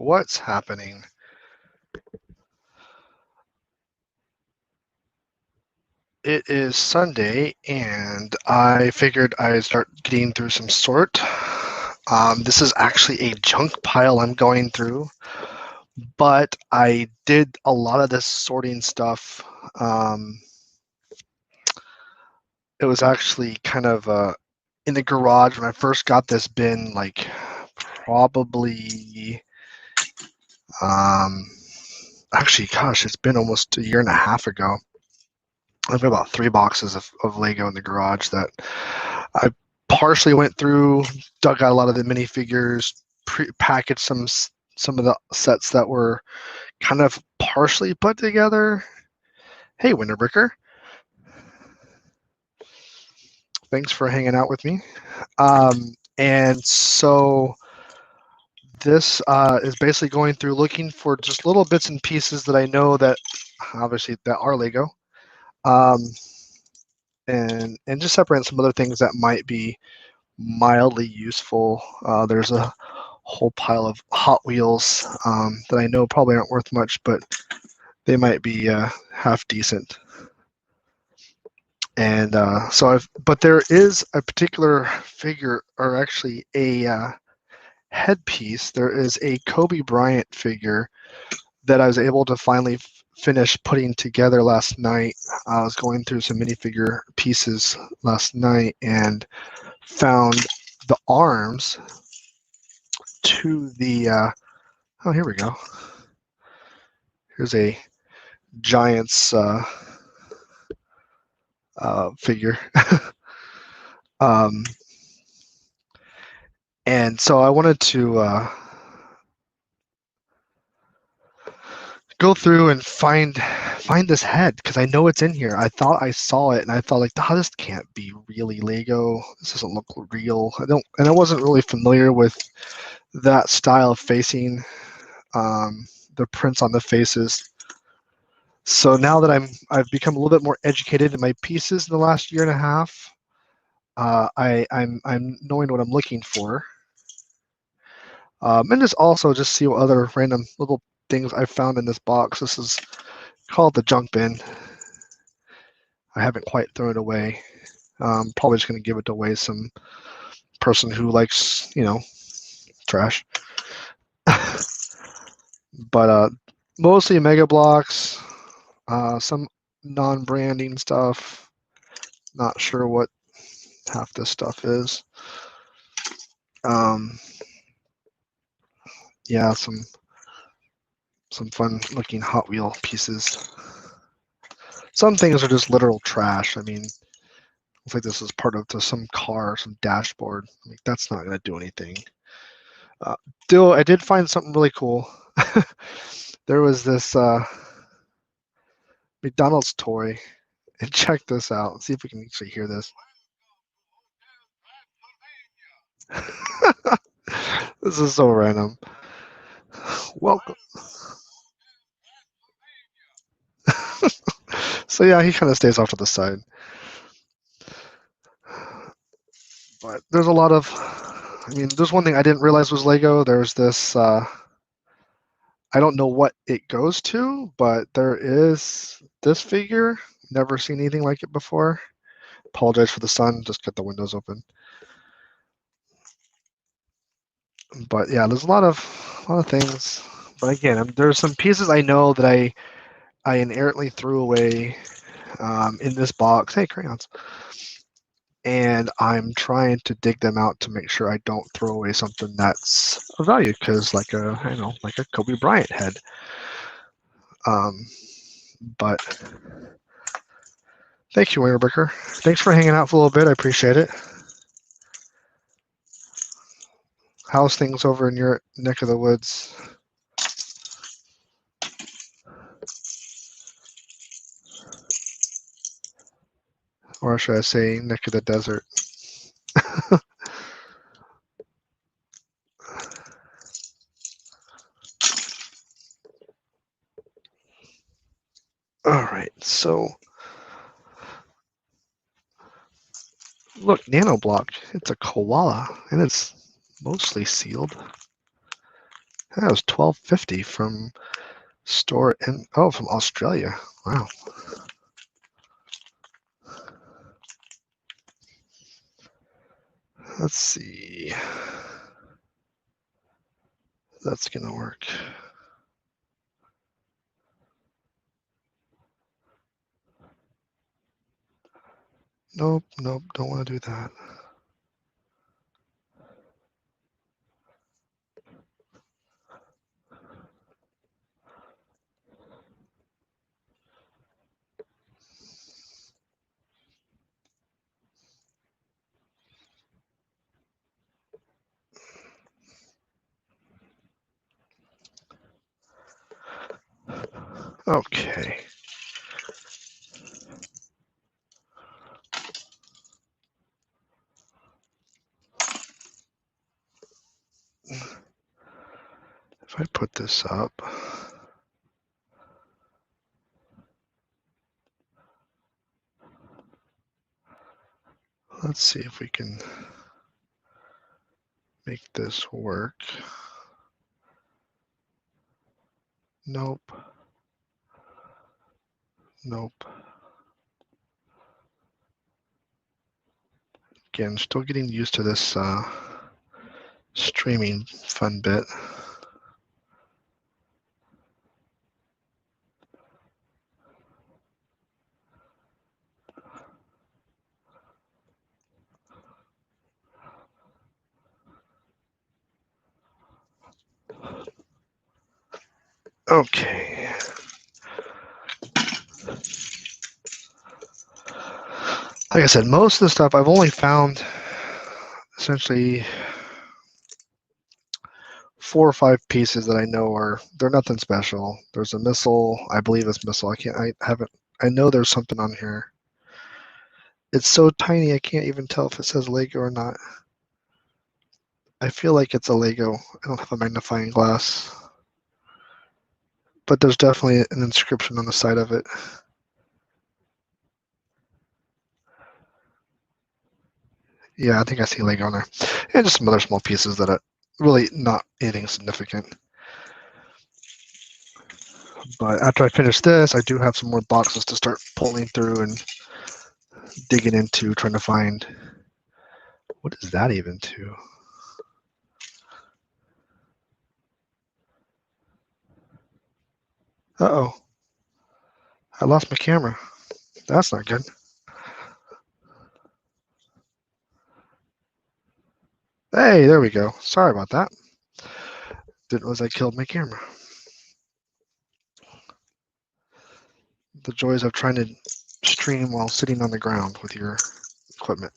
What's happening? It is Sunday, and I figured I'd start getting through some sort. This is actually a junk pile I'm going through, but I did a lot of this sorting stuff. It was actually kind of in the garage when I first got this bin, like probably, actually, gosh, it's been almost a year and a half ago. I've got about 3 boxes of Lego in the garage that I partially went through, dug out a lot of the minifigures, packaged some of the sets that were kind of partially put together. Hey, Winterbricker. Thanks for hanging out with me. And so this is basically going through looking for just little bits and pieces that I know that obviously that are Lego. And just separating some other things that might be mildly useful. There's a whole pile of Hot Wheels that I know probably aren't worth much, but they might be half decent. And but there is a particular figure, or actually a headpiece. There is a Kobe Bryant figure that I was able to finally finish putting together last night. I was going through some minifigure pieces last night and found the arms to the oh, here we go. Here's a Giants figure. And so I wanted to go through and find this head because I know it's in here. I thought I saw it and I thought like, oh, this can't be really Lego. This doesn't look real. I wasn't really familiar with that style of facing, the prints on the faces. So now that I've become a little bit more educated in my pieces in the last year and a half, I'm knowing what I'm looking for. And just also just see what other random little things I found in this box. This is called the junk bin. I haven't quite thrown it away. Probably just going to give it away some person who likes, trash. But mostly Mega Bloks, some non-branding stuff. Not sure what half this stuff is. Yeah, some fun-looking Hot Wheel pieces. Some things are just literal trash. I mean, looks like this is part of some car, some dashboard. Like, that's not going to do anything. Still, I did find something really cool. There was this McDonald's toy. And check this out. Let's see if we can actually hear this. This is so random. Welcome. So yeah, he kind of stays off to the side. But there's a lot of, I mean, there's one thing I didn't realize was Lego. There's this, I don't know what it goes to, but there is this figure. Never seen anything like it before. Apologize for the sun, just got the windows open. But yeah, there's a lot of things. But again, there's some pieces I know that I inherently threw away in this box. Hey, crayons. And I'm trying to dig them out to make sure I don't throw away something that's of value, because like a Kobe Bryant head. But thank you, Winterbricker. Thanks for hanging out for a little bit. I appreciate it. How's things over in your neck of the woods? Or should I say neck of the desert? All right, so look, Nanoblock. It's a koala, and it's mostly sealed. That was $12.50 from store in from Australia. Wow. Let's see. That's gonna work. Nope, don't want to do that. Okay. If I put this up, let's see if we can make this work. Nope. Nope. Again, still getting used to this streaming fun bit. Okay. Like I said, most of the stuff I've only found essentially 4 or 5 pieces that I know they're nothing special. There's a missile, I believe it's missile. I know there's something on here. It's so tiny I can't even tell if it says Lego or not. I feel like it's a Lego. I don't have a magnifying glass. But there's definitely an inscription on the side of it. Yeah, I think I see Lego on there. And just some other small pieces that are really not anything significant. But after I finish this, I do have some more boxes to start pulling through and digging into, trying to find, what is that even to? Uh-oh. I lost my camera. That's not good. Hey, there we go. Sorry about that. Didn't realize I killed my camera. The joys of trying to stream while sitting on the ground with your equipment.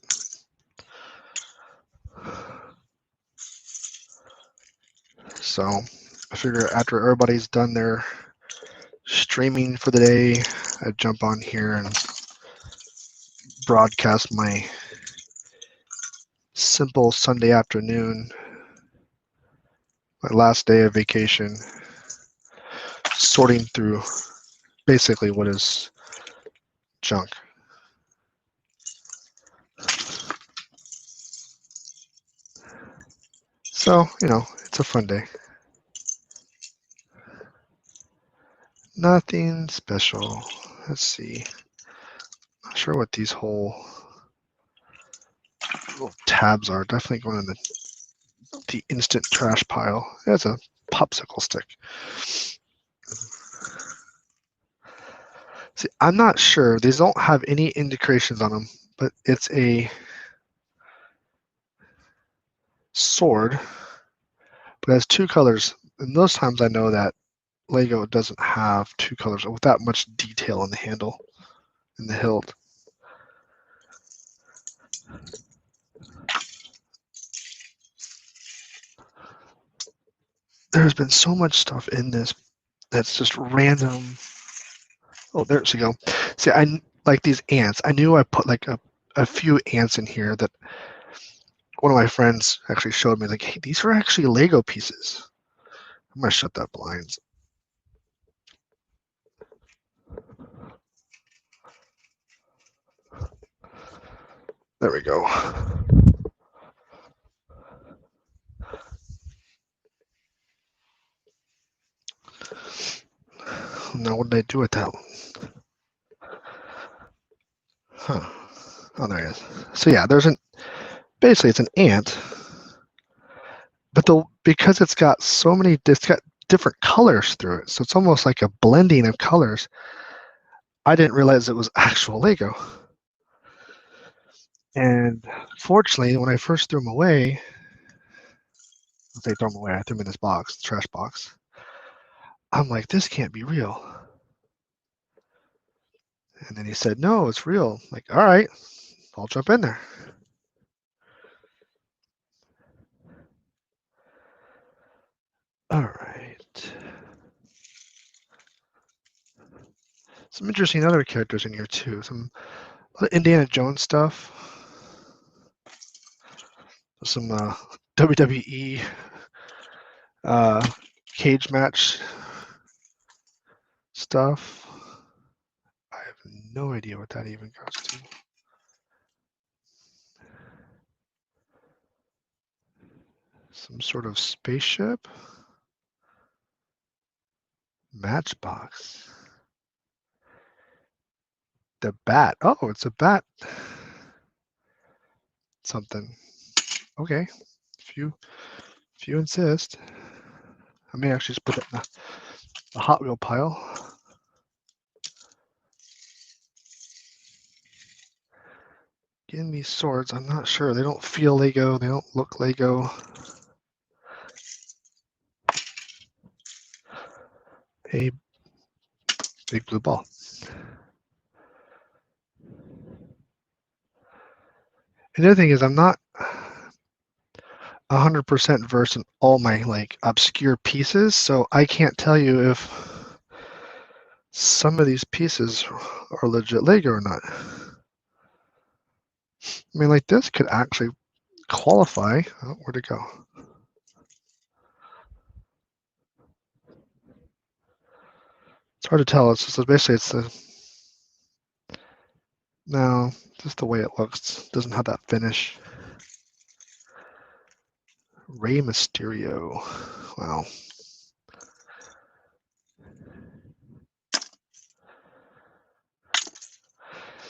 So I figure after everybody's done their streaming for the day, I'd jump on here and broadcast my simple Sunday afternoon, my last day of vacation, sorting through basically what is junk. So, it's a fun day. Nothing special. Let's see. Not sure what these whole little tabs are. Definitely going in the instant trash pile. That's a popsicle stick. See, I'm not sure. These don't have any indications on them, but it's a sword, but it has 2 colors. And those times I know that Lego doesn't have 2 colors with that much detail in the handle and the hilt. There's been so much stuff in this that's just random. Oh, there you go. See, I like these ants. I knew I put like a few ants in here that one of my friends actually showed me. Like, hey, these are actually Lego pieces. I'm gonna shut that blinds. There we go. Now, what did I do with that one? Huh. Oh, there it is. So yeah, basically it's an ant, but because it's got it's got different colors through it, so it's almost like a blending of colors. I didn't realize it was actual Lego. And fortunately, when I first threw them away, I throw them away, I threw them in this box, trash box. I'm like, this can't be real. And then he said, no, it's real. I'm like, all right, I'll jump in there. All right. Some interesting other characters in here too. Some Indiana Jones stuff. Some WWE cage match stuff. I have no idea what that even goes to. Some sort of spaceship. Matchbox. The bat. Oh, it's a bat. Something. Okay. If you insist. I may actually just put it in the Hot Wheel pile. Getting these swords, I'm not sure. They don't feel Lego. They don't look Lego. A big blue ball. And the other thing is, I'm not 100% versed in all my like obscure pieces, so I can't tell you if some of these pieces are legit Lego or not. I mean, like this could actually qualify. Oh, where'd it go? It's hard to tell. It's basically no, just the way it looks. It doesn't have that finish. Rey Mysterio. Wow.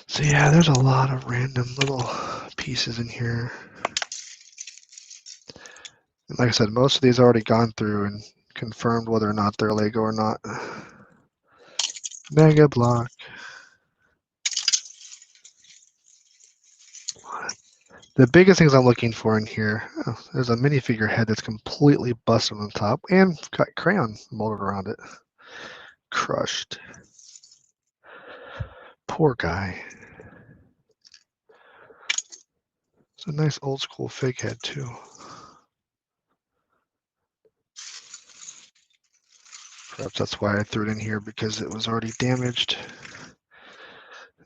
So yeah, there's a lot of random little pieces in here. And like I said, most of these already gone through and confirmed whether or not they're Lego or not. Mega Block. The biggest things I'm looking for in here, there's a minifigure head that's completely busted on the top and got crayon molded around it. Crushed. Poor guy. It's a nice old school fig head too. Perhaps that's why I threw it in here, because it was already damaged.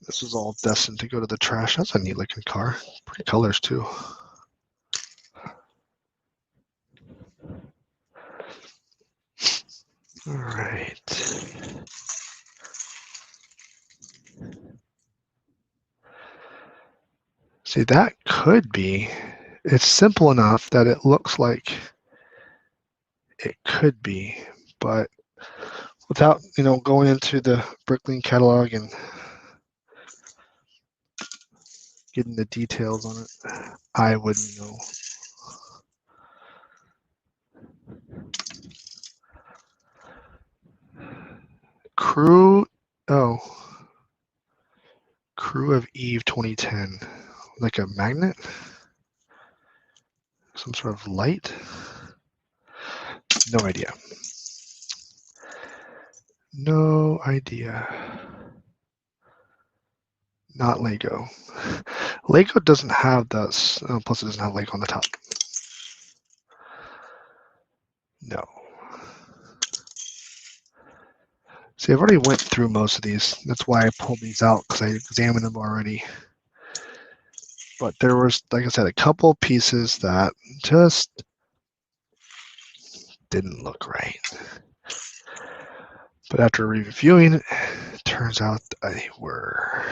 This is all destined to go to the trash. That's a neat looking car. Pretty colors too. All right. See, that could be. It's simple enough that it looks like it could be, but without, going into the Bricklink catalog and getting the details on it, I wouldn't know. Crew of Eve 2010. Like a magnet? Some sort of light? No idea. No idea. Not Lego. Lego doesn't have this. Plus, it doesn't have Lego on the top. No. See, I've already went through most of these. That's why I pulled these out, because I examined them already. But there was, like I said, a couple pieces that just didn't look right. But after reviewing it, turns out they were.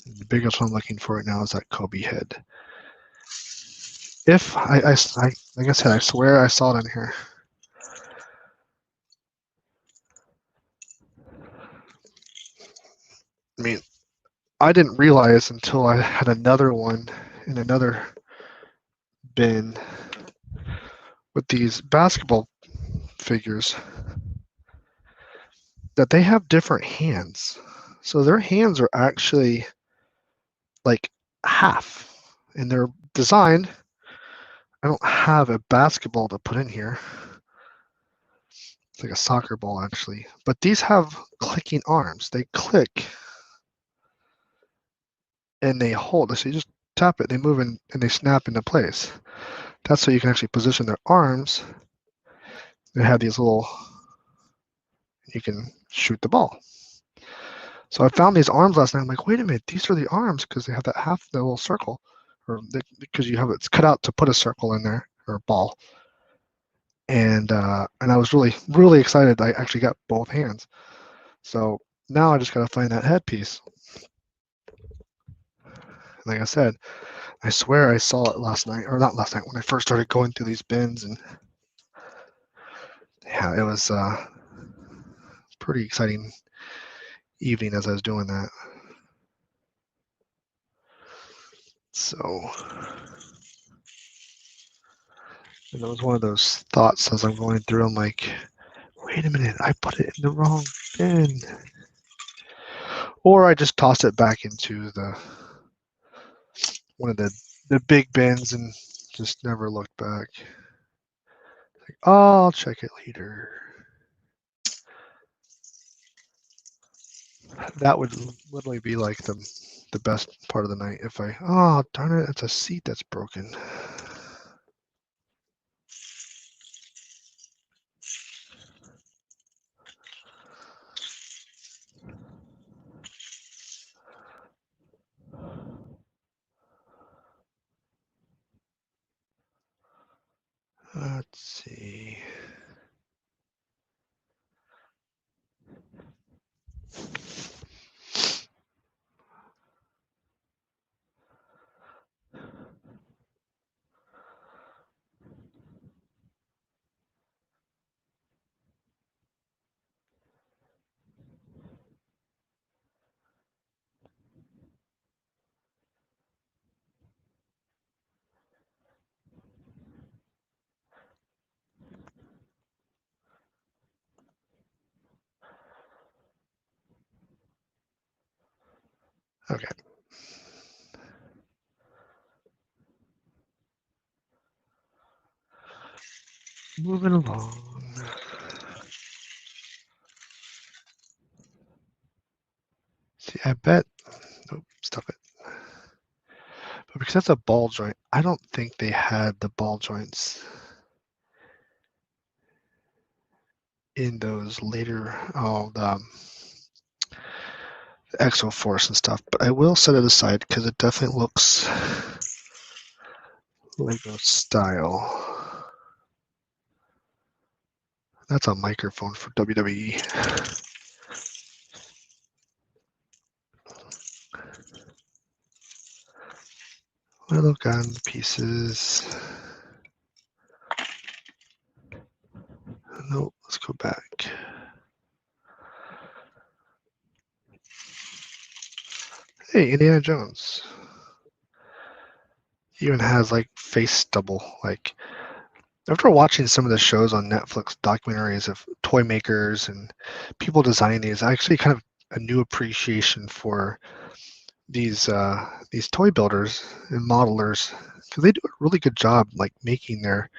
The biggest one I'm looking for right now is that Kobe head. If like I said, I swear I saw it in here. I didn't realize until I had another one in another bin with these basketball figures that they have different hands. So their hands are actually like half, and they're designed. I don't have a basketball to put in here. It's like a soccer ball actually, but these have clicking arms. They click and they hold. So you just tap it, they move in, and they snap into place. That's so you can actually position their arms. They have these little, you can shoot the ball. So I found these arms last night. I'm like, wait a minute, these are the arms because they have that half, the little circle, or because you have it's cut out to put a circle in there or a ball. And I was really excited. I actually got both hands. So now I just gotta find that headpiece. Like I said, I swear I saw it last night, or not last night, when I first started going through these bins, and yeah, it was pretty exciting evening as I was doing that. So, and it was one of those thoughts as I'm going through. I'm like, wait a minute, I put it in the wrong bin, or I just tossed it back into the one of the big bins and just never looked back. Like, oh, I'll check it later. That would literally be like the best part of the night if I, oh, darn it, it's a seat that's broken. Let's see. Okay. Moving along. See, I bet, nope, stop it. But because that's a ball joint, I don't think they had the ball joints in those later, the Exoforce and stuff. But I will set it aside because it definitely looks Lego style. That's a microphone for WWE. Little gun pieces. No, let's go back. Hey, Indiana Jones. He even has like face double. Like after watching some of the shows on Netflix, documentaries of toy makers and people designing these, I actually kind of a new appreciation for these toy builders and modelers because they do a really good job like making their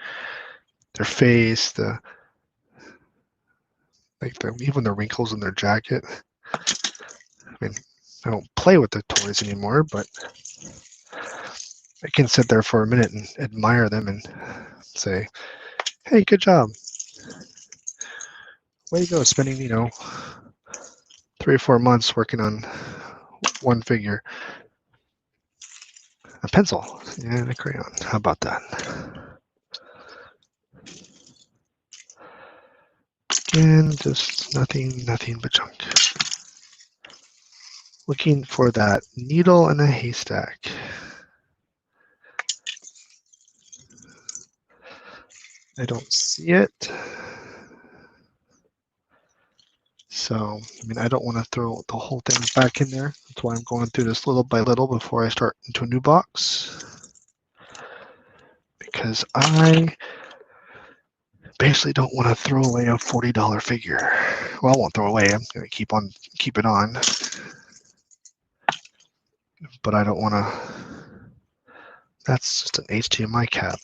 face, the like even the wrinkles in their jacket. I mean, I don't play with the toys anymore, but I can sit there for a minute and admire them and say, "Hey, good job! Way to go, spending 3 or 4 months working on one figure." A pencil and a crayon. How about that? And just nothing but junk. Looking for that needle in a haystack. I don't see it. So, I mean, I don't want to throw the whole thing back in there. That's why I'm going through this little by little before I start into a new box. Because I basically don't want to throw away a $40 figure. Well, I won't throw away. I'm going to keep it on. But I don't want to. That's just an HDMI cap.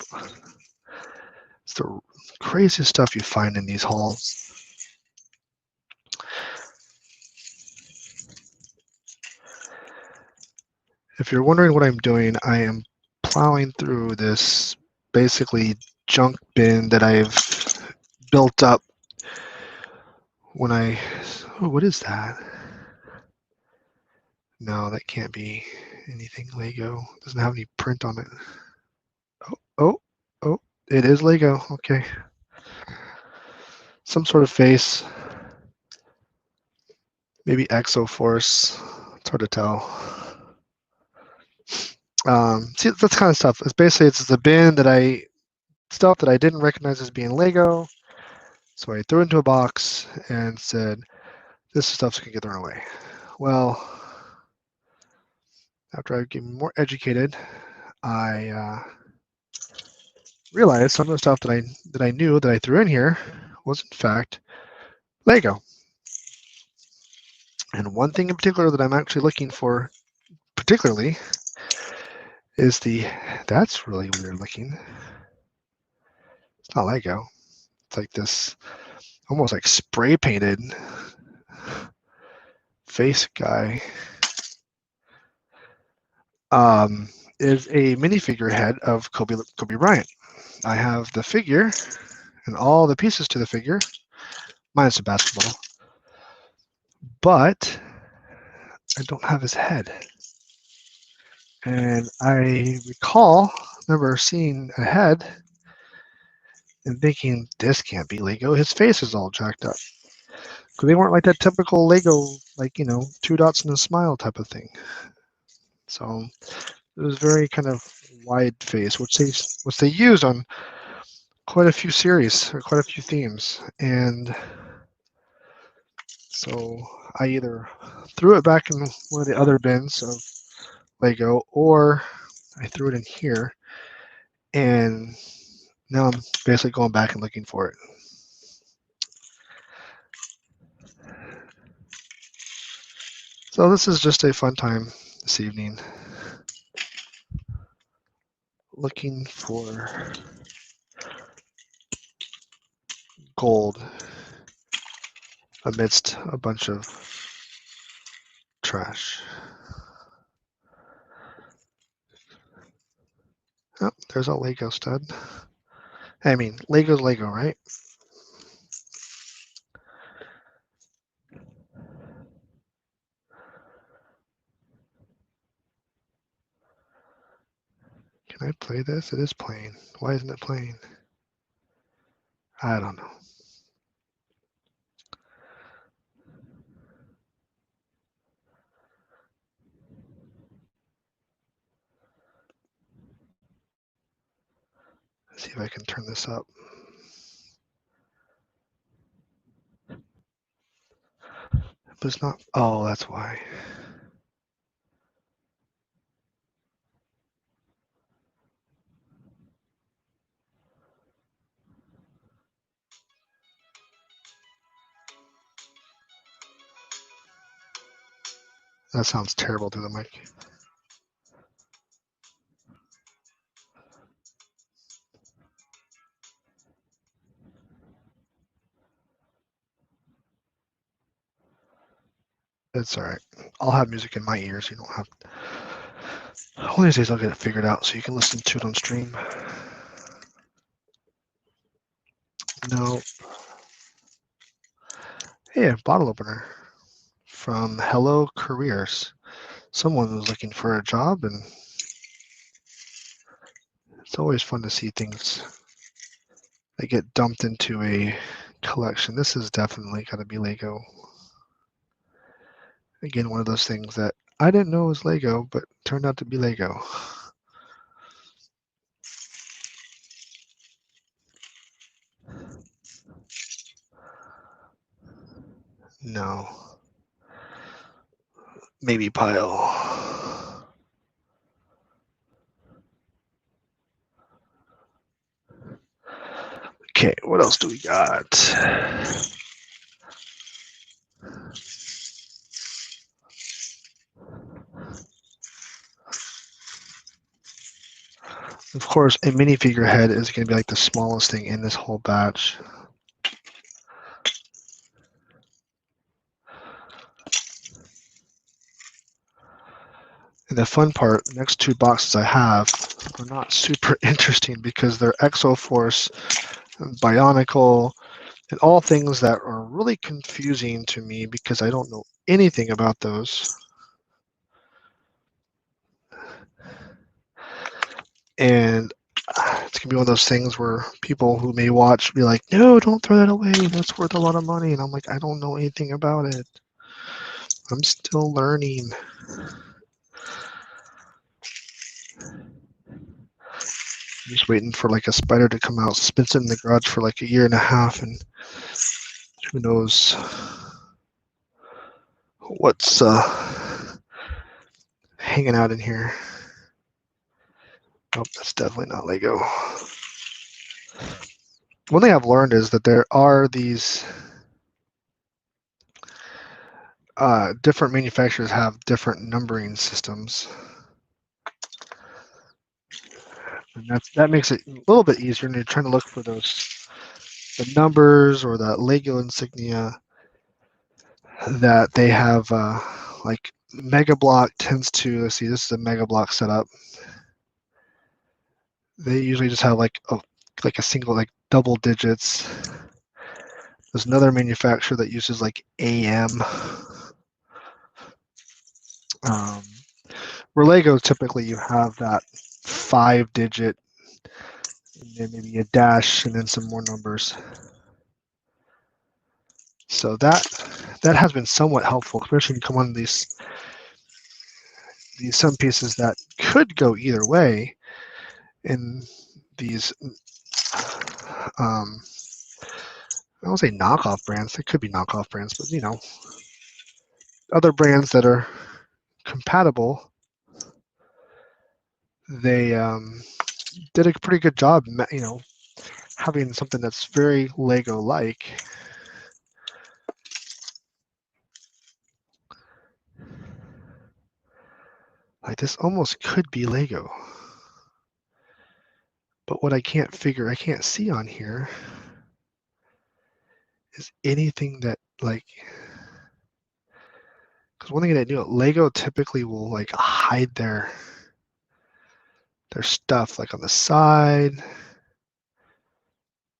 It's the craziest stuff you find in these hauls. If you're wondering what I'm doing, I am plowing through this basically junk bin that I've built up when what is that? No, that can't be anything Lego. It doesn't have any print on it. Oh, it is Lego. Okay. Some sort of face. Maybe Exoforce. It's hard to tell. See, that's kind of stuff. It's the bin that stuff that I didn't recognize as being Lego. So I threw it into a box and said, this stuff's gonna get thrown away. Well, after I became more educated, I realized some of the stuff that I knew that I threw in here was in fact Lego. And one thing in particular that I'm actually looking for particularly is that's really weird looking. It's not Lego. It's like this almost like spray painted face guy. Is a minifigure head of Kobe Bryant. I have the figure and all the pieces to the figure, minus the basketball, but I don't have his head. And I remember seeing a head and thinking, this can't be Lego. His face is all jacked up. Because they weren't like that typical Lego, like, 2 dots and a smile type of thing. So it was very kind of wide face, which they used on quite a few series or quite a few themes. And so I either threw it back in one of the other bins of Lego or I threw it in here. And now I'm basically going back and looking for it. So this is just a fun time this evening. Looking for gold amidst a bunch of trash. Oh, there's a Lego stud. I mean, Lego's Lego, right? Can I play this? It is playing. Why isn't it playing? I don't know. Let's see if I can turn this up. But it's not. Oh, that's why. That sounds terrible through the mic. It's all right. I'll have music in my ears. You don't have. One of these days I'll get it figured out so you can listen to it on stream. No. Hey, a bottle opener from Hello Careers. Someone was looking for a job, and it's always fun to see things that get dumped into a collection. This is definitely got to be Lego. Again, one of those things that I didn't know was Lego, but turned out to be Lego. No. Maybe pile. Okay, what else do we got? Of course, a minifigure head is going to be like the smallest thing in this whole batch. And the fun part, the next two boxes I have are not super interesting because they're Exoforce, Bionicle, and all things that are really confusing to me because I don't know anything about those. And it's going to be one of those things where people who may watch be like, no, don't throw that away. That's worth a lot of money. And I'm like, I don't know anything about it. I'm still learning. I'm just waiting for like a spider to come out. It's been sitting in the garage for like 1.5 years, and who knows what's hanging out in here. Oh, that's definitely not Lego. One thing I've learned is that there are these different manufacturers have different numbering systems. And that makes it a little bit easier when you're trying to look for the numbers or the Lego insignia that they have. Like Mega Block tends to, let's see, this is a Mega Block setup. They usually just have like a single, like double digits. There's another manufacturer that uses like AM. Where Lego, typically you have that 5-digit, and then maybe a dash, and then some more numbers. So that has been somewhat helpful, especially when you come on these some pieces that could go either way in these I don't say knockoff brands. They could be knockoff brands, but you know, other brands that are compatible. They did a pretty good job, you know, having something that's very Lego-like. Like this almost could be Lego. But what I can't see on here is anything that like, because one thing that I knew, Lego typically will like hide their stuff like on the side,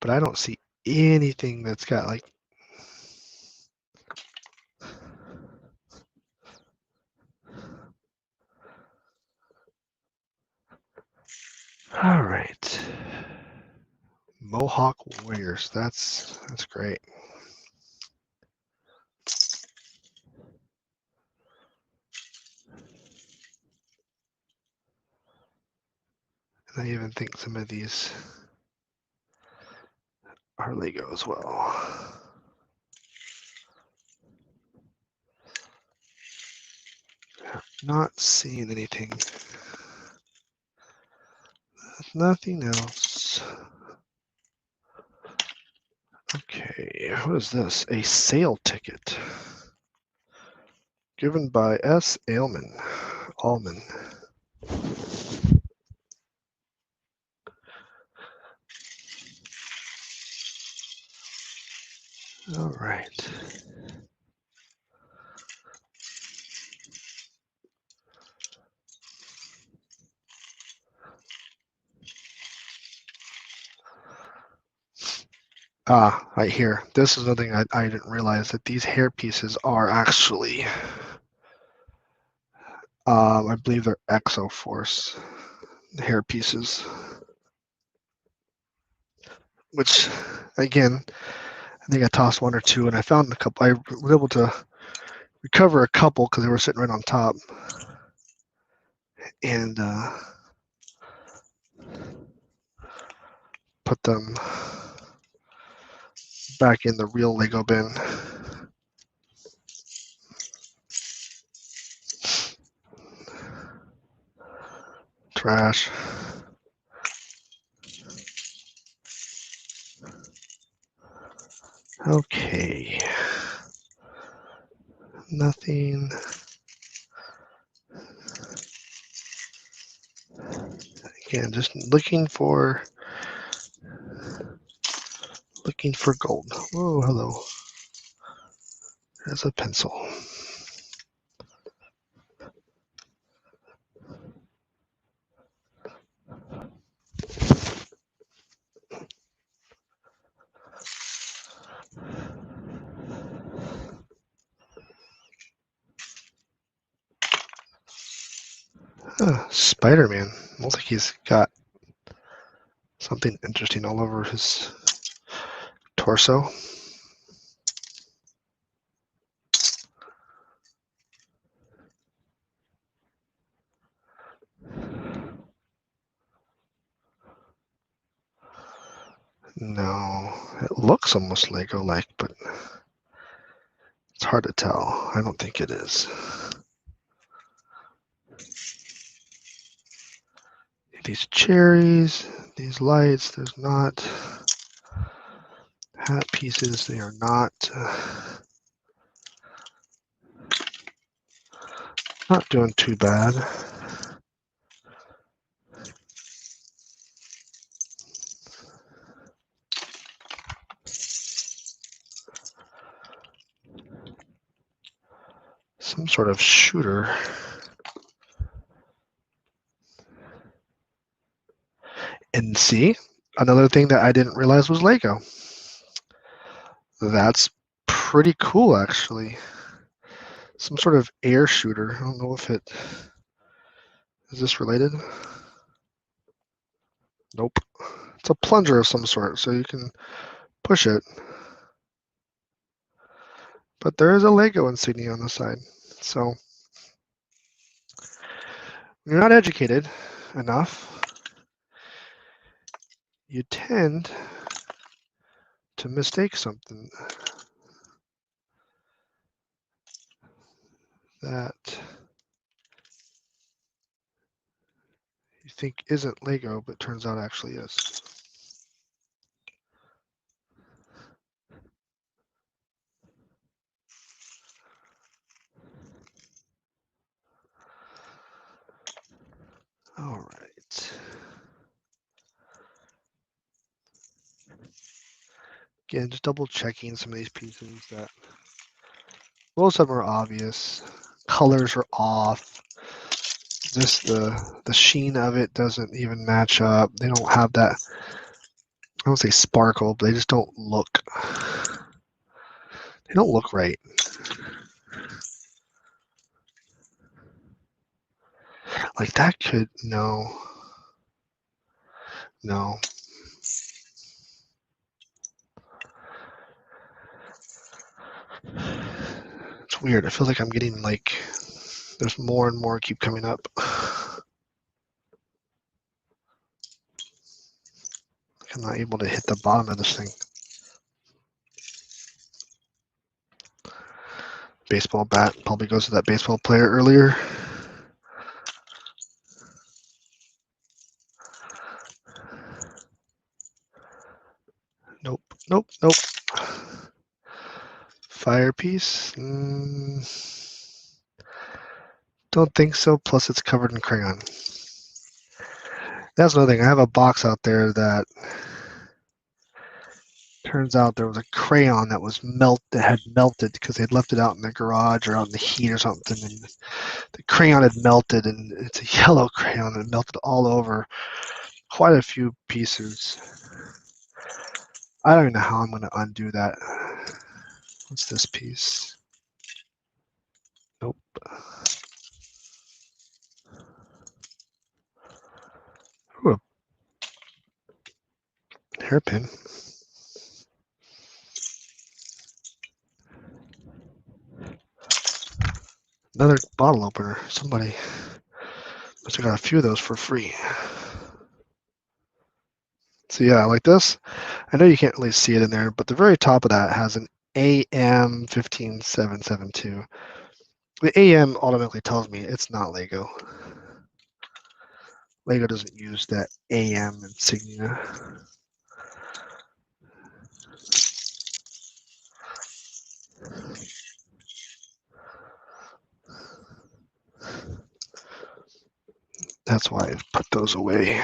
but I don't see anything that's got like, all right. Mohawk Warriors, that's great. And I even think some of these are Lego as well. Not seeing anything. Nothing else. Okay, what is this? A sale ticket. Given by S. Allman. All right. Right here. This is another thing I didn't realize, that these hair pieces are actually, I believe they're Exoforce hair pieces. Which, again, I think I tossed one or two, and I found a couple. I was able to recover a couple because they were sitting right on top. And put them back in the real Lego bin. Trash. Okay. Nothing. Again, just looking for gold. Whoa, hello. There's a pencil. Spider-Man. Looks like he's got something interesting all over his torso. No, it looks almost Lego-like, but it's hard to tell. I don't think it is. These cherries, these lights, there's not. Hat pieces, they are not. Not doing too bad. Some sort of shooter. And see, another thing that I didn't realize was Lego. That's pretty cool, actually. Some sort of air shooter. I don't know if it is this related. Nope. It's a plunger of some sort, so you can push it. But there is a Lego insignia on the side. So when you're not educated enough, you tend to mistake something that you think isn't Lego, but turns out actually is. All right. Again, just double checking some of these pieces that most of them are obvious. Colors are off. Just the sheen of it doesn't even match up. They don't have that, I don't say sparkle, but they just don't look, they don't look right. Like that could, no. It's weird. It feels like I'm getting like, there's more and more keep coming up. I'm not able to hit the bottom of this thing. Baseball bat probably goes to that baseball player earlier. Nope. Fire piece? Don't think so. Plus, it's covered in crayon. That's another thing. I have a box out there that turns out there was a crayon that had melted because they'd left it out in the garage or out in the heat or something, and the crayon had melted, and it's a yellow crayon that melted all over quite a few pieces. I don't even know how I'm going to undo that. What's this piece? Nope. Ooh, a hairpin. Another bottle opener. Somebody must have got a few of those for free. So yeah, like this. I know you can't really see it in there, but the very top of that has an AM 15772. The AM automatically tells me it's not Lego. Lego doesn't use that AM insignia. That's why I've put those away.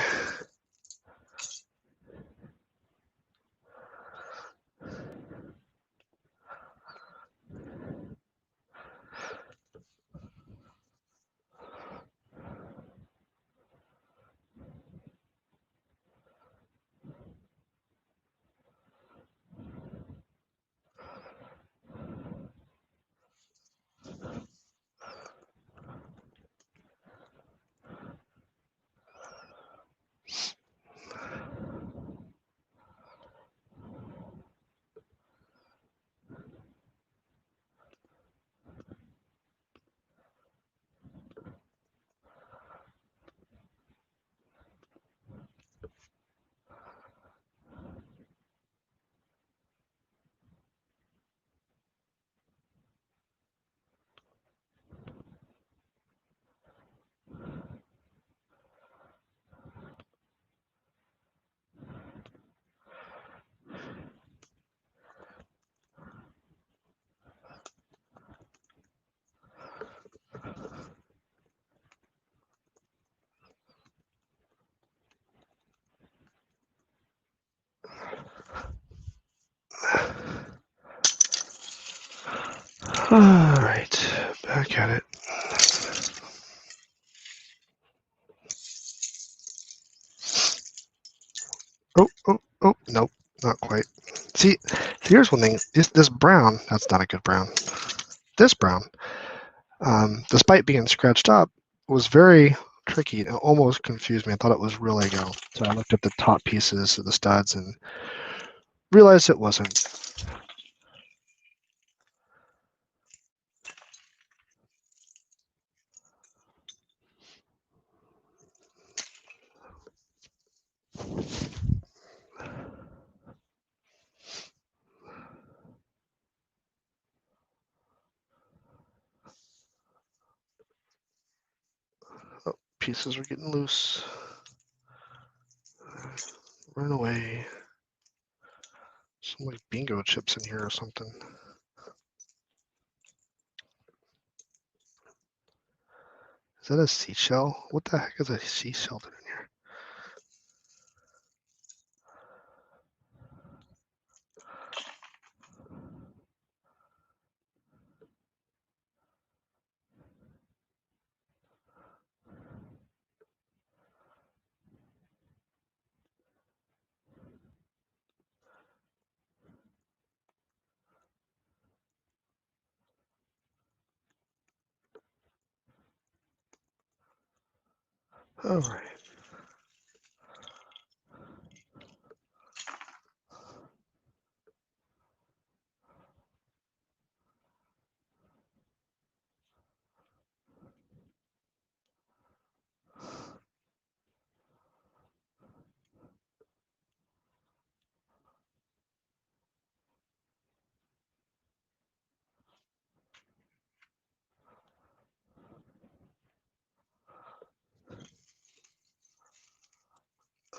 All right, back at it. Oh, nope, not quite. See, here's one thing. This brown, that's not a good brown. This brown, despite being scratched up, was very tricky. It almost confused me. I thought it was real Lego. So I looked at the top pieces of the studs and realized it wasn't. Oh, pieces are getting loose. Run away. Some like bingo chips in here or something. Is that a seashell? What the heck is a seashell in here? All right.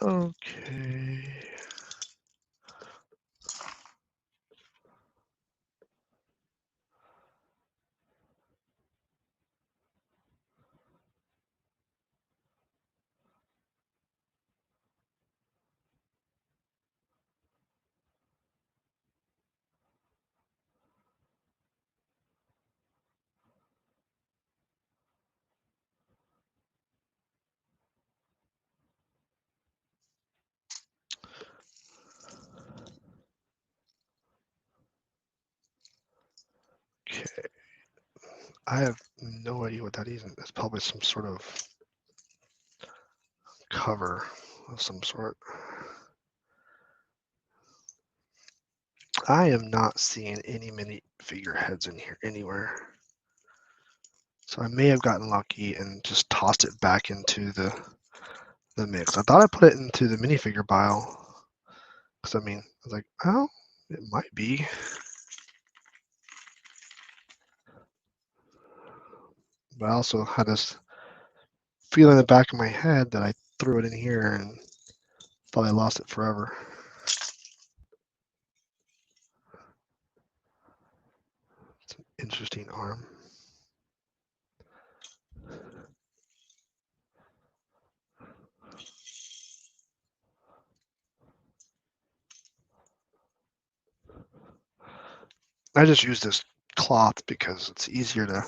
Okay. Okay. I have no idea what that is. It's probably some sort of cover of some sort. I am not seeing any mini figureheads in here anywhere. So I may have gotten lucky and just tossed it back into the mix. I thought I put it into the minifigure pile. Because I mean, I was like, oh, it might be. But I also had this feeling in the back of my head that I threw it in here and thought I lost it forever. It's an interesting arm. I just use this cloth because it's easier to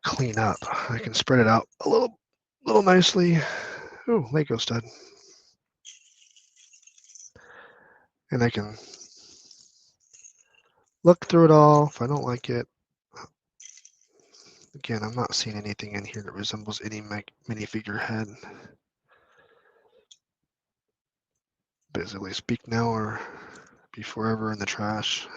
clean up. I can spread it out a little nicely. Ooh, Lego stud. And I can look through it all. If I don't like it, again, I'm not seeing anything in here that resembles any minifigure head. Basically, speak now or be forever in the trash.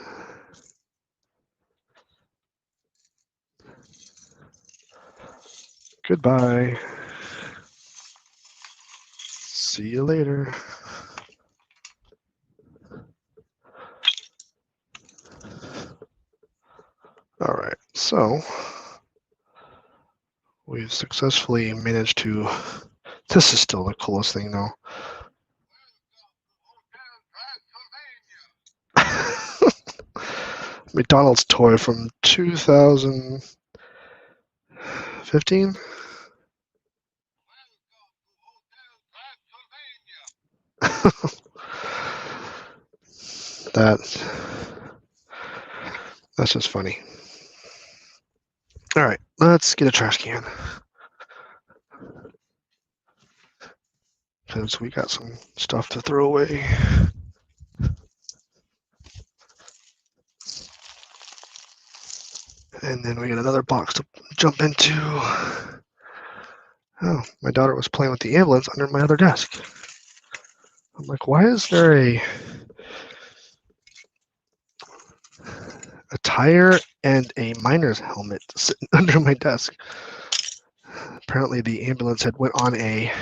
Goodbye. See you later. All right, so we've successfully managed to, this is still the coolest thing though. McDonald's toy from 2015. That's just funny. All right, let's get a trash can. Because we got some stuff to throw away. And then we got another box to jump into. Oh, my daughter was playing with the ambulance under my other desk. I'm like, why is there a tire and a miner's helmet sitting under my desk? Apparently the ambulance had went on a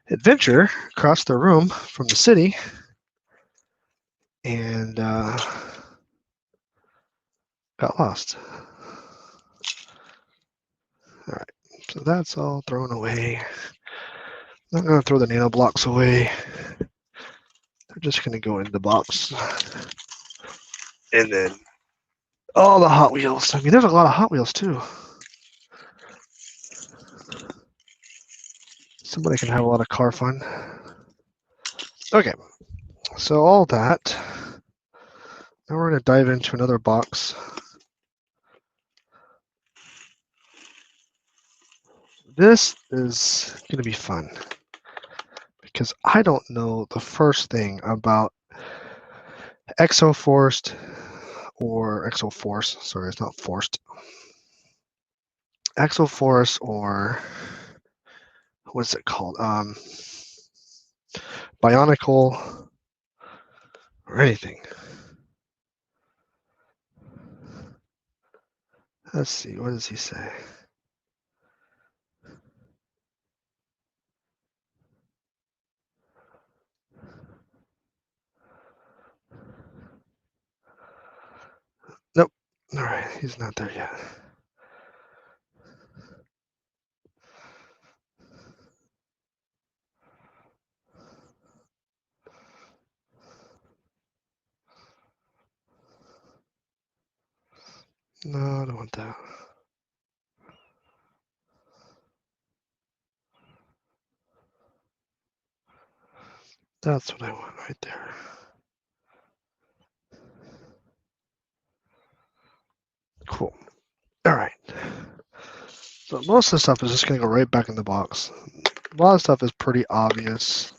adventure across the room from the city and got lost. All right, so that's all thrown away. I'm not going to throw the nano blocks away. They're just going to go in the box. And then all the Hot Wheels. I mean, there's a lot of Hot Wheels too. Somebody can have a lot of car fun. Okay, so all that. Now we're going to dive into another box. This is going to be fun because I don't know the first thing about Exo-Forced or Exo-Force. Sorry, it's not forced. Exo-Force or what's it called? Bionicle or anything. Let's see, what does he say? Nope. All right, he's not there yet. No, I don't want that. That's what I want right there. Cool. All right. So most of the stuff is just going to go right back in the box. A lot of stuff is pretty obvious.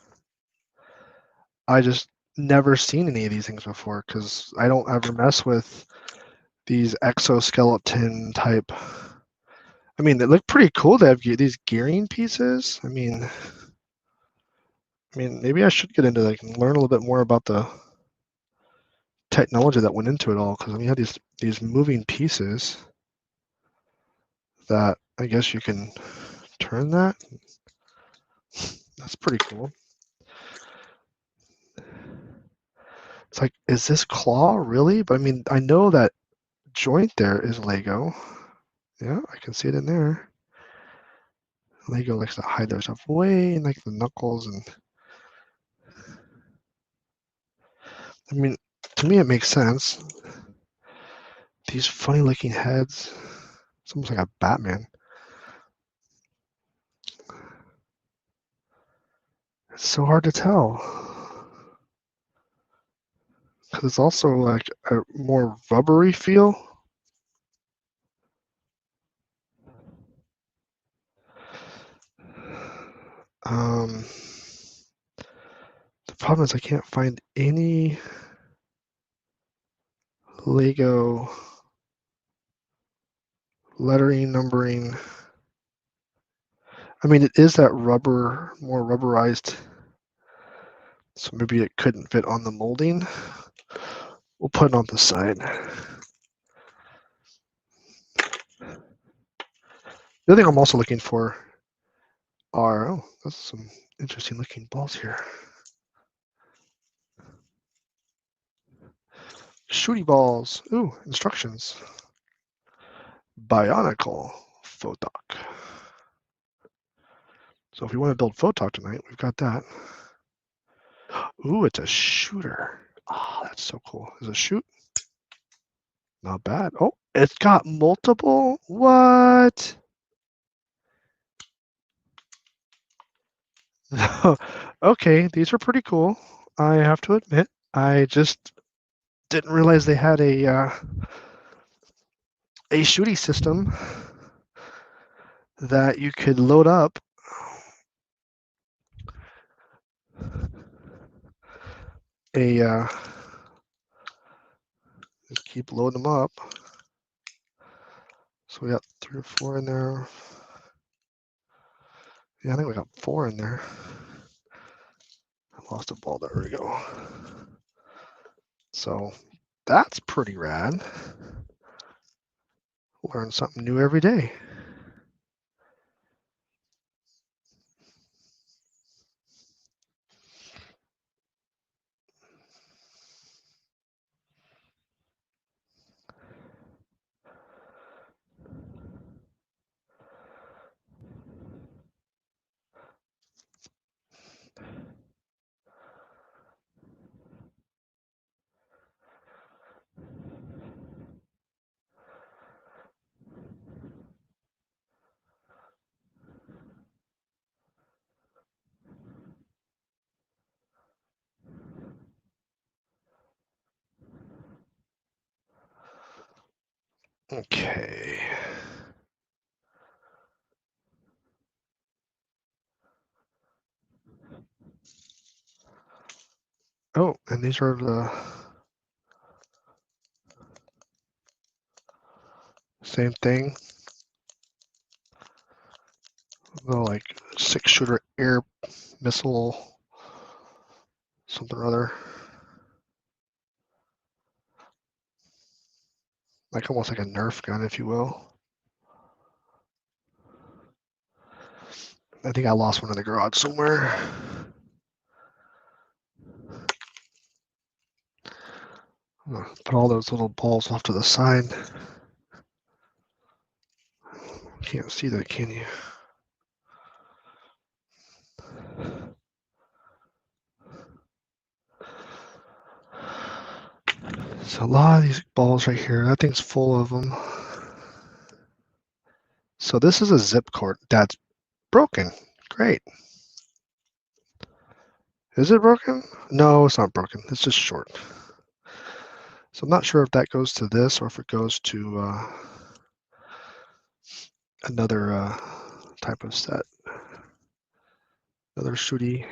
I just never seen any of these things before because I don't ever mess with these exoskeleton type. I mean, they look pretty cool. They have these gearing pieces. I mean, maybe I should get into like and learn a little bit more about the technology that went into it all because I mean, you have these moving pieces that I guess you can turn that. That's pretty cool. It's like, is this claw really? But I mean, I know that joint there is Lego. Yeah, I can see it in there. Lego likes to hide their stuff way in like the knuckles, and I mean, to me it makes sense. These funny looking heads. It's almost like a Batman. It's so hard to tell. Because it's also like a more rubbery feel. The problem is I can't find any Lego lettering, numbering. I mean, it is that rubber, more rubberized, so maybe it couldn't fit on the molding. We'll put it on the side. The other thing I'm also looking for are, oh, that's some interesting looking balls here. Shooty balls. Ooh, instructions. Bionicle Photoc. So if we want to build Photoc tonight, we've got that. Ooh, it's a shooter. Oh, that's so cool. Is it a shoot? Not bad. Oh, it's got multiple? What? Okay, these are pretty cool. I have to admit. I just didn't realize they had a shooty system that you could load up. Just keep loading them up. So we got 3 or 4 in there. Yeah, I think we got 4 in there. I lost a ball. There we go. So that's pretty rad. Learn something new every day. Okay. Oh, and these are the same thing. The like 6-shooter air missile, something or other. Like almost like a Nerf gun, if you will. I think I lost one in the garage somewhere. Put all those little balls off to the side. Can't see that, can you? So a lot of these balls right here, that thing's full of them. So this is a zip cord that's broken. Great. Is it broken? No, it's not broken. It's just short. So I'm not sure if that goes to this or if it goes to another type of set. Another shooty.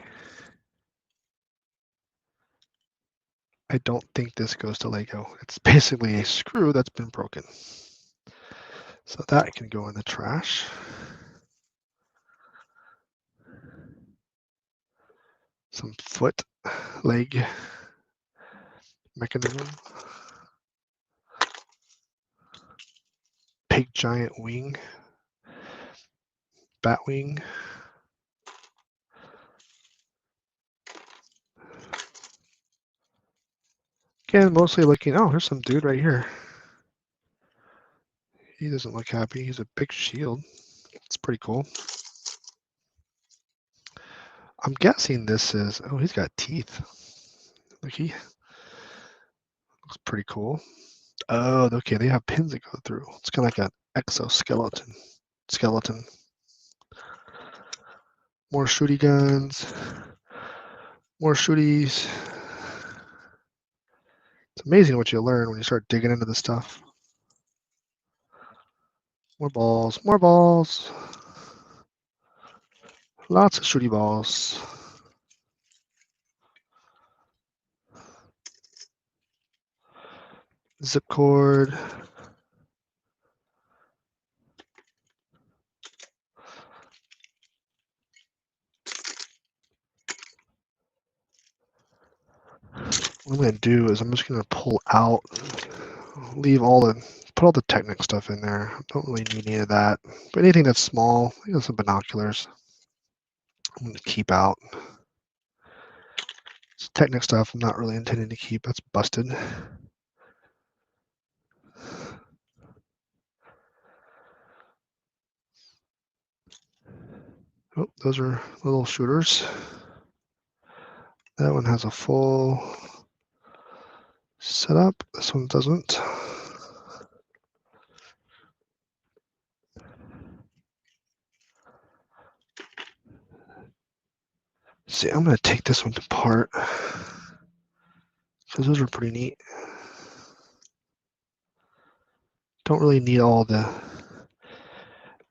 I don't think this goes to Lego. It's basically a screw that's been broken. So that can go in the trash. Some foot, leg mechanism. Big giant wing. Bat wing. Again, mostly looking, oh, here's some dude right here. He doesn't look happy. He's a big shield. It's pretty cool. I'm guessing this is, oh, he's got teeth. Look, he looks pretty cool. Oh, okay, they have pins that go through. It's kind of like an exoskeleton. Skeleton. More shooty guns. More shooties. It's amazing what you learn when you start digging into the stuff. More balls. More balls. Lots of shooty balls. Zip cord. What I'm going to do is I'm just going to pull out, put all the Technic stuff in there. Don't really need any of that. But anything that's small, some binoculars, I'm going to keep out. It's Technic stuff I'm not really intending to keep. That's busted. Oh, those are little shooters. That one has a full setup. This one doesn't. See, I'm going to take this one apart because those are pretty neat. Don't really need all the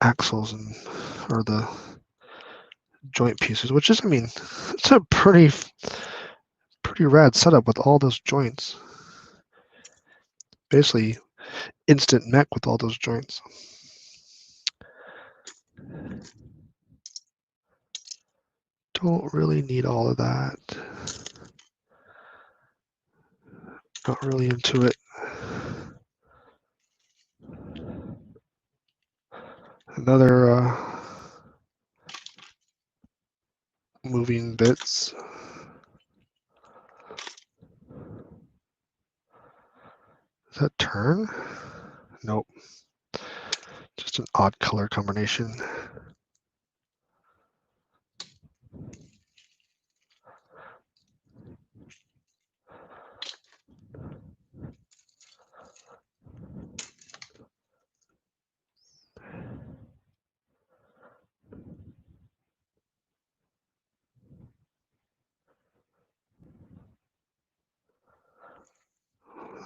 axles or the joint pieces, which is, I mean, it's a pretty rad setup with all those joints. Basically, instant mech with all those joints. Don't really need all of that. Not really into it. Another moving bits. Does that turn? Nope. Just an odd color combination.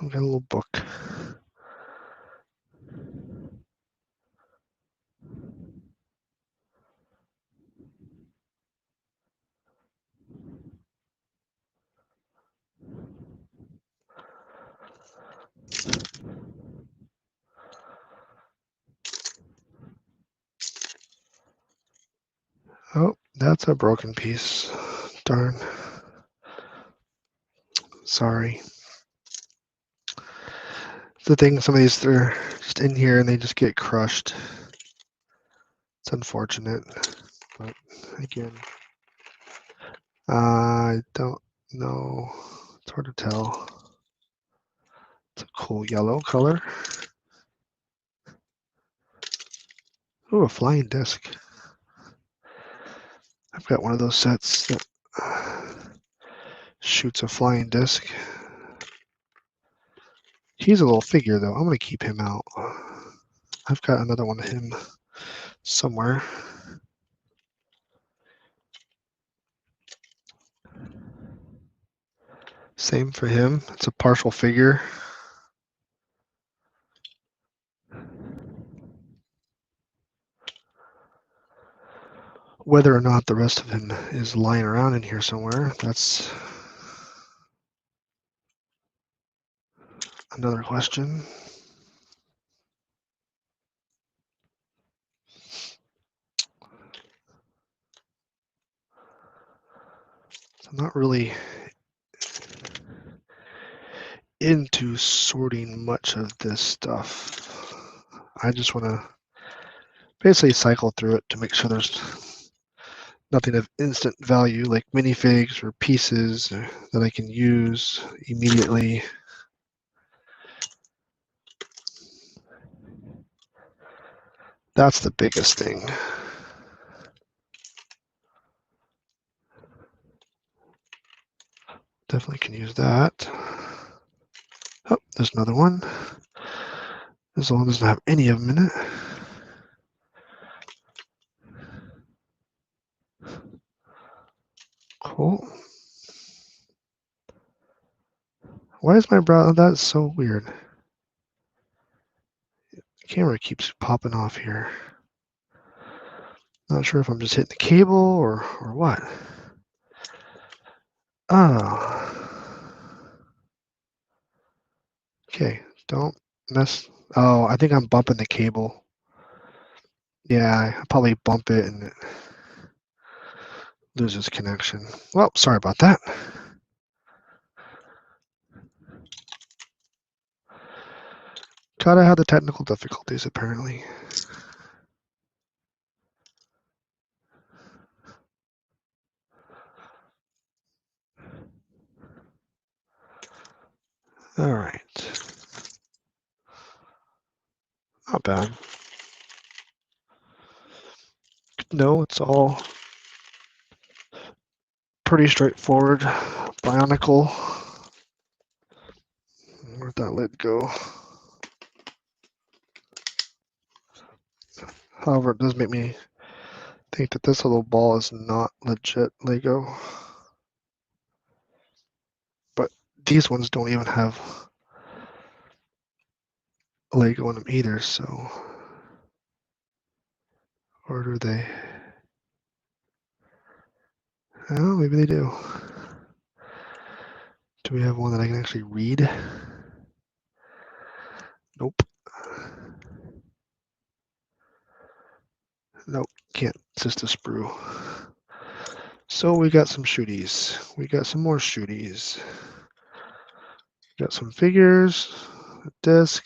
I've got a little book. Oh, that's a broken piece. Darn. Sorry. It's the thing, some of these, they're just in here and they just get crushed. It's unfortunate, but again, I don't know. It's hard to tell. It's a cool yellow color. Ooh, a flying disc. I've got one of those sets that shoots a flying disc. He's a little figure though. I'm gonna keep him out. I've got another one of him somewhere. Same for him. It's a partial figure. Whether or not the rest of him is lying around in here somewhere, that's another question. I'm not really into sorting much of this stuff. I just want to basically cycle through it to make sure there's nothing of instant value like minifigs or pieces that I can use immediately. That's the biggest thing. Definitely can use that. Oh, there's another one. This one doesn't have any of them in it. Cool. Why is my browser? That's so weird. The camera keeps popping off here. Not sure if I'm just hitting the cable or what. Oh. Okay, don't mess. Oh, I think I'm bumping the cable. Yeah, I probably bump it and it loses connection. Well, sorry about that. Gotta have the technical difficulties, apparently. All right. Not bad. No, it's all pretty straightforward. Bionicle. Where'd that lid go? However, it does make me think that this little ball is not legit Lego. But these ones don't even have Lego in them either, so. Or do they? Oh, maybe they do. Do we have one that I can actually read? Nope. Nope, can't. It's just a sprue. So we got some shooties. We got some more shooties. Got some figures, a disc.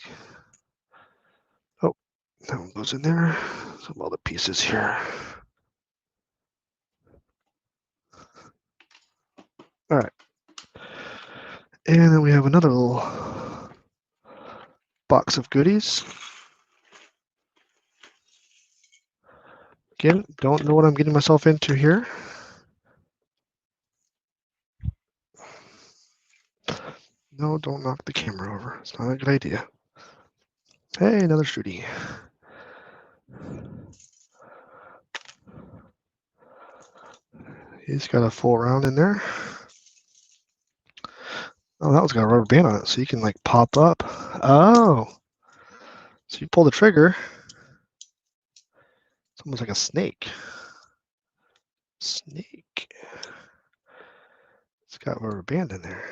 Oh, that one goes in there. Some other pieces here. All right. And then we have another little box of goodies. Again, don't know what I'm getting myself into here. No, don't knock the camera over. It's not a good idea. Hey, another shooty. He's got a full round in there. Oh, that one's got a rubber band on it, so you can like pop up. Oh, so you pull the trigger. It's almost like a snake. Snake. It's got a rubber band in there.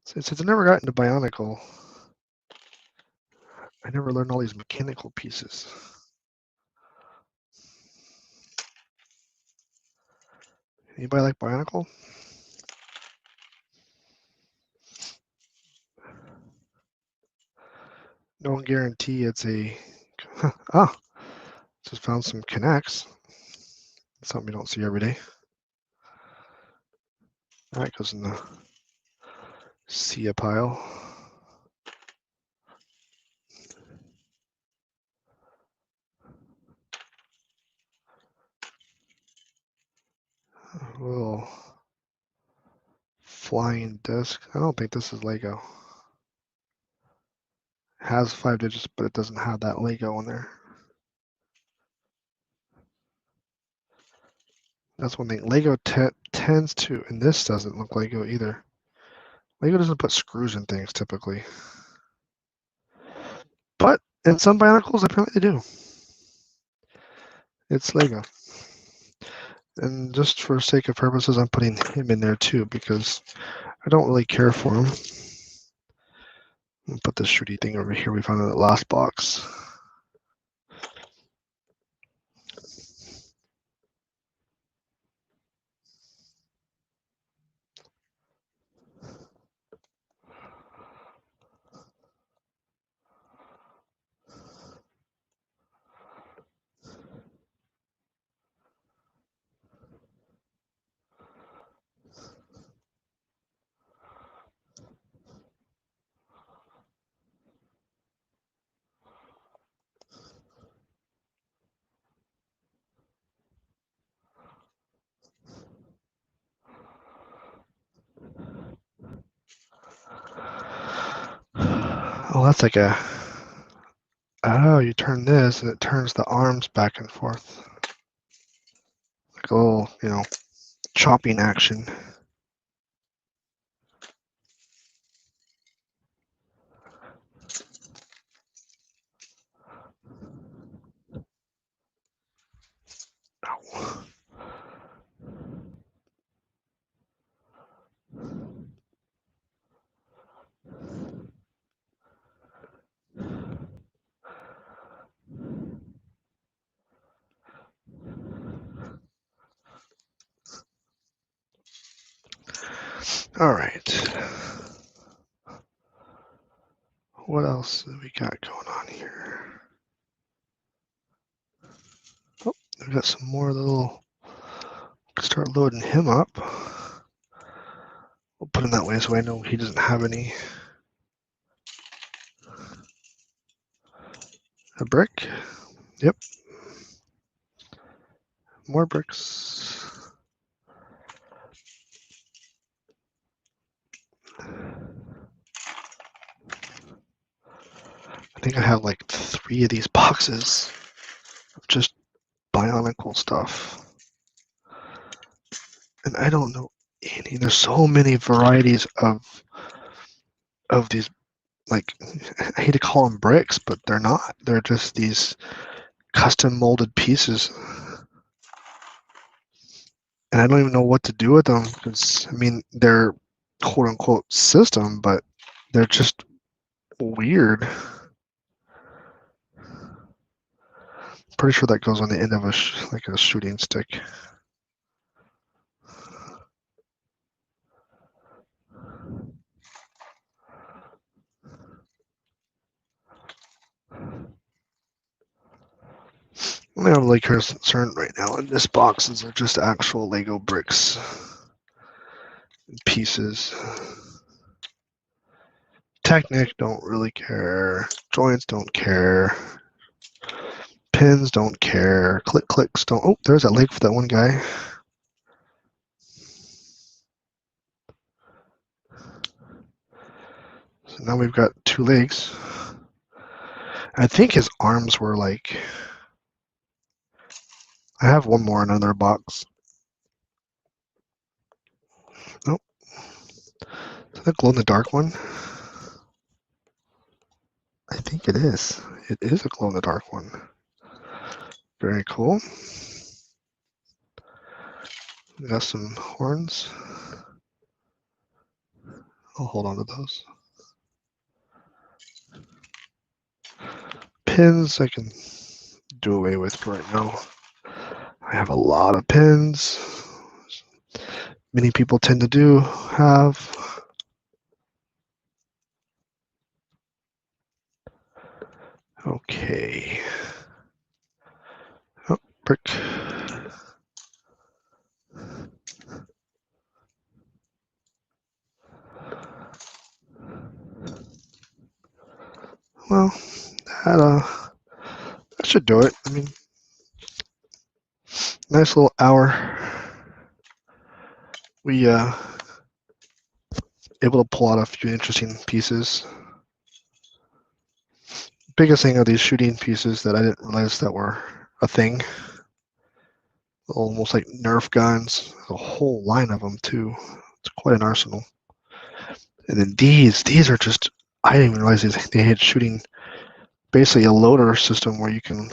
Since I never got into Bionicle, I never learned all these mechanical pieces. Anybody like Bionicle? No guarantee it's a. Oh, just found some connects. Something you don't see every day. That goes in the SIA pile. A little flying disc. I don't think this is Lego. It has 5 digits, but it doesn't have that Lego in there. That's one thing. Lego tends to, and this doesn't look Lego either. Lego doesn't put screws in things typically. But in some Bionicles, apparently they do. It's Lego. And just for sake of purposes, I'm putting him in there too because I don't really care for him. I'll put this shooty thing over here we found in the last box. Oh, that's like a, oh, you turn this and it turns the arms back and forth. Like a little, you know, chopping action. Ow. All right. What else have we got going on here? Oh, we've got some more little, start loading him up. We'll put him that way so I know he doesn't have any. A brick? Yep. More bricks. I think I have like 3 of these boxes of just Bionicle stuff. And I don't know any. There's so many varieties of these, like, I hate to call them bricks, but they're not. They're just these custom molded pieces. And I don't even know what to do with them because, I mean, they're quote unquote system, but they're just weird. Pretty sure that goes on the end of like a shooting stick. My only concern right now in this box is they're just actual Lego bricks and pieces. Technic don't really care. Joints don't care. Pins don't care. Click clicks don't. Oh, there's that leg for that one guy. So now we've got 2 legs. I think his arms were like. I have one more in another box. Nope. Is that glow in the dark one? I think it is. It is a glow in the dark one. Very cool. We got some horns. I'll hold on to those. Pins I can do away with for right now. I have a lot of pins. Many people tend to have. Okay. Oh, brick. Well, that should do it. I mean, nice little hour. We able to pull out a few interesting pieces. Biggest thing are these shooting pieces that I didn't realize that were a thing. Almost like Nerf guns. A whole line of them too. It's quite an arsenal. And then these are just, I didn't even realize they had shooting, basically a loader system where you can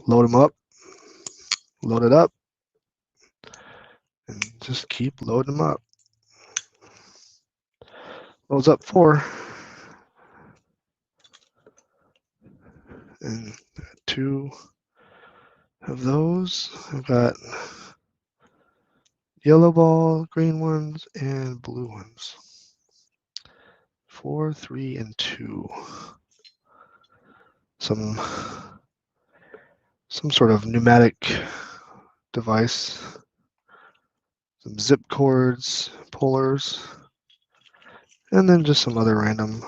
load them up, load it up, and just keep loading them up. Loads up 4. And 2 of those. I've got yellow ball, green ones, and blue ones. 4, 3, and 2. Some sort of pneumatic device. Some zip cords, pullers, and then just some other random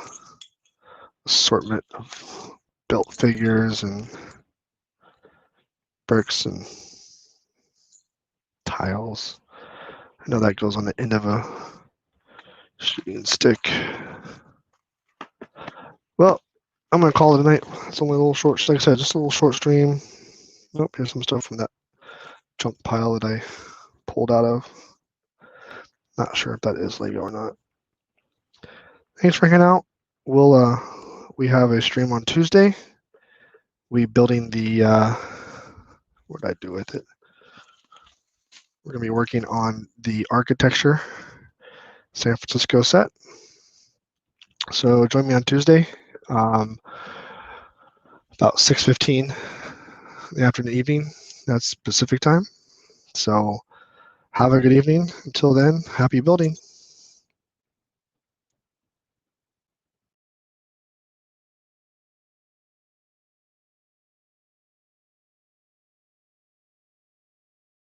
assortment of built figures and bricks and tiles. I know that goes on the end of a shooting stick. Well, I'm gonna call it a night. It's only a little short, like I said, just a little short stream. Nope, here's some stuff from that junk pile that I pulled out of. Not sure if that is Lego or not. Thanks for hanging out. We have a stream on Tuesday. We building the what did I do with it? We're gonna be working on the architecture San Francisco set. So join me on Tuesday, about 6:15 in the afternoon, evening. That's Pacific time. So have a good evening. Until then, happy building.